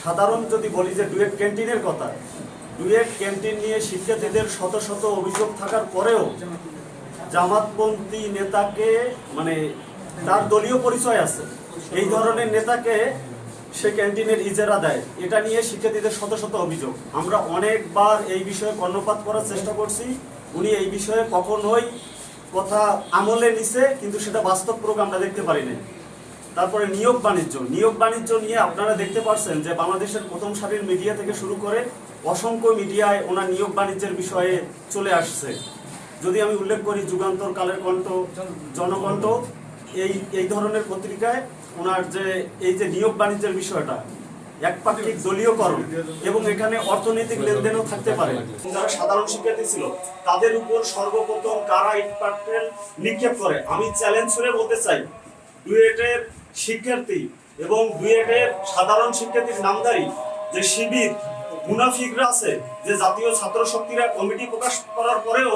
সাধারণ যদি বলি যে ডুয়েট ক্যান্টিনের কথা, ডুয়েট ক্যান্টিন নিয়ে শিক্ষার্থীদের শত শত অভিযোগ থাকার পরেও জামাতপন্থী নেতাকে মানে তার দলীয় পরিচয় আছে, এই ধরনের নেতাকে সে ক্যান্টিনের ইজারা দেয়, এটা নিয়ে শিক্ষার্থীদের শত শত অভিযোগ। আমরা অনেকবার এই বিষয়ে কর্ণপাত করার চেষ্টা করছি, উনি এই বিষয়ে কখনোই কথা আমলে নিছে, কিন্তু সেটা বাস্তব প্রয়োগ আমরা দেখতে পারি না। তারপরে নিয়োগ বাণিজ্য নিয়ে আপনারা দেখতে পাচ্ছেন যে বাংলাদেশের প্রথম সারির মিডিয়া থেকে শুরু করে অসংখ্য মিডিয়ায় ওনার নিয়োগ বাণিজ্যের বিষয়ে চলে আসছে। যদি আমি উল্লেখ করি যুগান্তর, কালের কণ্ঠ, জনকণ্ঠ, এই ধরনের পত্রিকায় ওনার যে এই যে নিয়োগ বাণিজ্যের বিষয়টা একপাক্ষিক দলীয়করণ এবং এখানে অর্থনৈতিক লেনদেনও থাকতে পারে। যারা সাধারণ শিক্ষার্থী ছিল তাদের উপর সর্বপ্রথম কারা ইটপাটকেল নিক্ষেপ করে, আমি চ্যালেঞ্জ করে বলতে চাই, ডুয়েটের শিক্ষার্থী এবং ডুয়েটের সাধারণ শিক্ষার্থীর নামধারী যে শিবির মুনাফিকরা আছে, যে জাতীয় ছাত্র শক্তিরা কমিটি প্রকাশ করার পরেও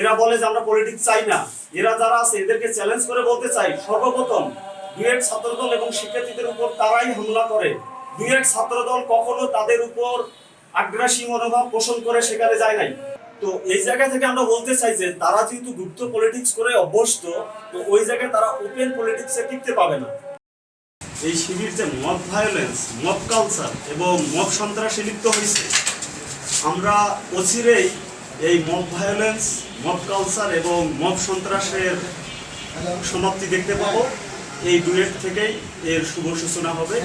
এরা বলে যে আমরা পলিটিক্স চাই না, এরা যারা আছে এদেরকে চ্যালেঞ্জ করে বলতে চাই, সর্বপ্রথম ডুয়েট ছাত্রদল এবং শিক্ষার্থীদের উপর তারাই হামলা করে। ডুয়েট ছাত্রদল কখনো তাদের উপর আগ্রাসী মনোভাব পোষণ করে সেখানে যায় নাই। তো এই জায়গা থেকে আমরা বলতে চাই যে তারা যেহেতু গুপ্ত পলিটিক্স করে অভ্যস্ত, তো ওই জায়গায় তারা ওপেন পলিটিক্সে টিকতে পাবে না। এই শিবির যে মব ভায়োলেন্স, মব কালচার এবং মব সন্ত্রাসে লিপ্ত হয়েছে, আমরা অচিরেই এই মব ভায়োলেন্স, মব কালচার এবং মব সন্ত্রাসের সমাপ্তি দেখতে পাবো। এই ডুয়েট থেকেই এর শুভ সূচনা হবে।